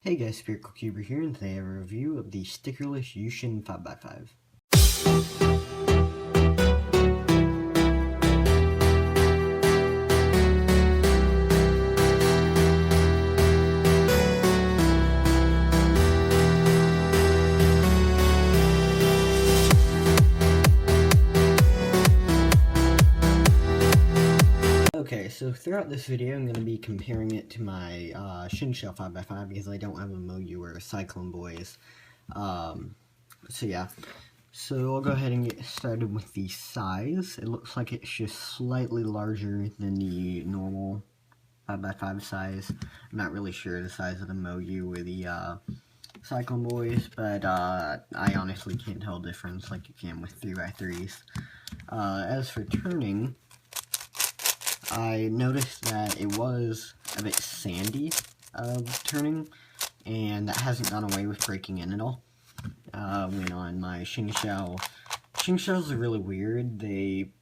Hey guys, SpherikalCuber here, and today I have a review of the Stickerless YuXin 5x5. Okay, so throughout this video, I'm going to be comparing it to my Shinshell 5x5 because I don't have a Moyu or a Cyclone Boys. So yeah. So I'll go ahead and get started with the size. It looks like it's just slightly larger than the normal 5x5 size. I'm not really sure the size of the Moyu or the Cyclone Boys, but I honestly can't tell the difference like you can with 3x3s. As for turning, I noticed that it was a bit sandy turning, and that hasn't gone away with breaking in at all. When on my Shinshell, Shinshells are really weird.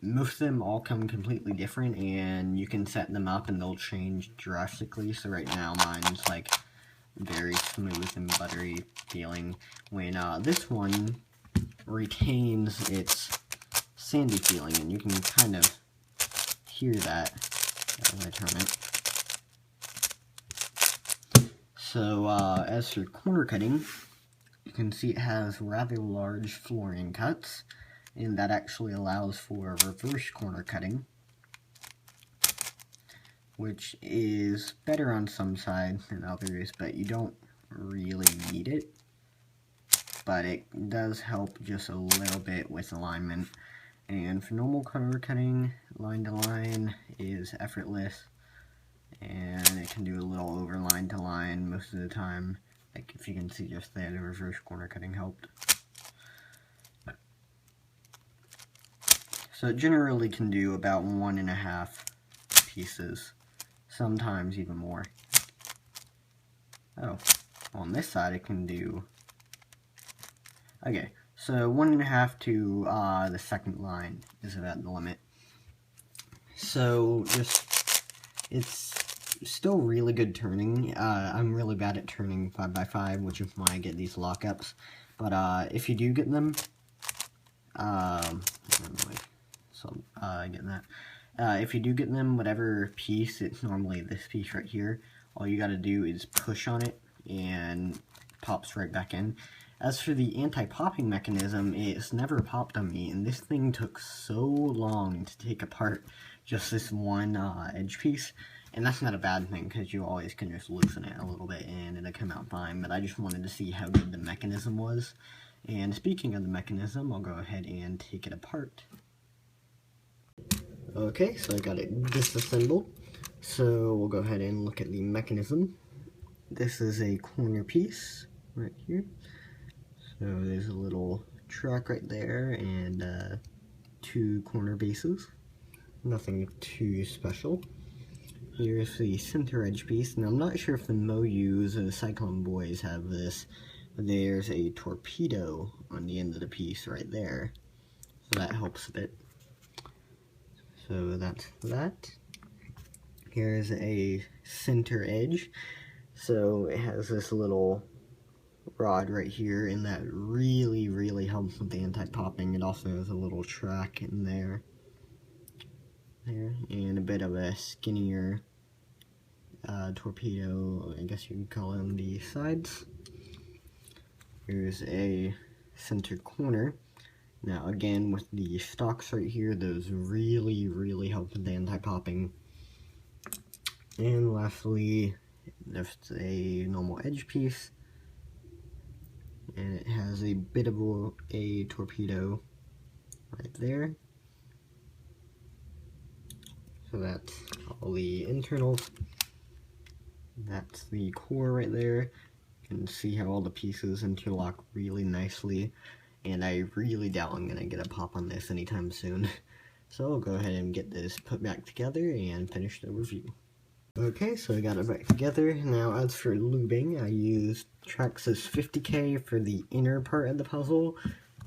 Most of them all come completely different, and you can set them up and they'll change drastically. So right now mine's like very smooth and buttery feeling, when this one retains its sandy feeling, and you can kind of hear that as I turn it. So as for corner cutting, you can see it has rather large flooring cuts, and that actually allows for reverse corner cutting, which is better on some sides than others, but you don't really need it. But it does help just a little bit with alignment. And for normal corner cutting, line to line is effortless, and it can do a little over line to line most of the time. Like if you can see just there, the reverse corner cutting helped. So it generally can do about 1.5 pieces, sometimes even more. Oh, on this side it can do, okay, so 1.5 to the second line is about the limit. So it's still really good turning. I'm really bad at turning 5x5, which is why I get these lockups. But if you do get them, if you do get them, whatever piece, it's normally this piece right here, all you gotta do is push on it and it pops right back in. As for the anti-popping mechanism, it's never popped on me, and this thing took so long to take apart just this one edge piece. And that's not a bad thing, because you always can just loosen it a little bit and it'll come out fine, but I just wanted to see how good the mechanism was. And speaking of the mechanism, I'll go ahead and take it apart. Okay, so I got it disassembled. So we'll go ahead and look at the mechanism. This is a corner piece right here. So there's a little track right there and 2 corner bases. Nothing too special. Here's the center edge piece. Now I'm not sure if the Moyus or the Cyclone Boys have this, but there's a torpedo on the end of the piece right there. So that helps a bit. So that's that. Here's a center edge. So it has this little rod right here, and that really helps with the anti-popping. It also has a little track in there, and a bit of a skinnier torpedo, I guess you could call it, on the sides. Here's a center corner. Now again, with the stocks right here, those really help with the anti-popping. And lastly, there's a normal edge piece, and it has a bit of a torpedo right there. So that's all the internals. That's the core right there. You can see how all the pieces interlock really nicely, and I really doubt I'm gonna get a pop on this anytime soon. So I'll go ahead and get this put back together and finish the review. Okay, so I got it back together. Now as for lubing, I used Traxxas 50K for the inner part of the puzzle,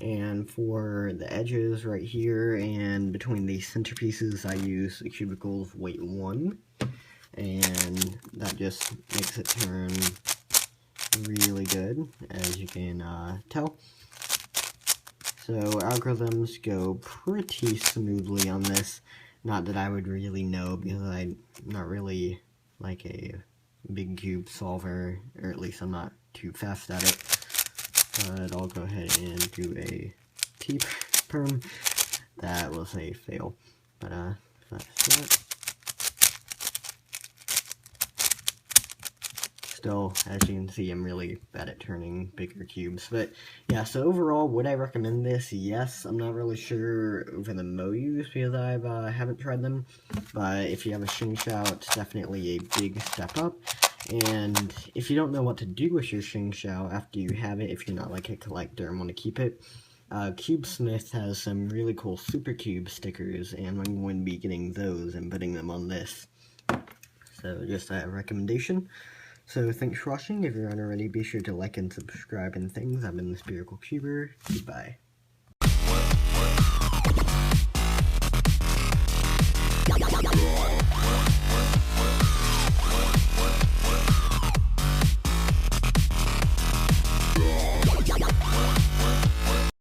and for the edges right here and between the center pieces I use a Cubicles weight 1, and that just makes it turn really good, as you can tell. So algorithms go pretty smoothly on this. Not that I would really know, because I'm not really like a big cube solver, or at least I'm not too fast at it. But I'll go ahead and do a T-perm. That was a fail. But that's it. Still, as you can see, I'm really bad at turning bigger cubes. But yeah, so overall, would I recommend this? Yes. I'm not really sure over the Moyus because I haven't tried them. But if you have a Xingqiao, it's definitely a big step up. And if you don't know what to do with your Xingqiao after you have it, if you're not like a collector and want to keep it, CubeSmith has some really cool Super Cube stickers, and I'm going to be getting those and putting them on this. So just a recommendation. So thanks for watching. If you're not already, be sure to like and subscribe and things. I've been the Spherical Cuber. Goodbye.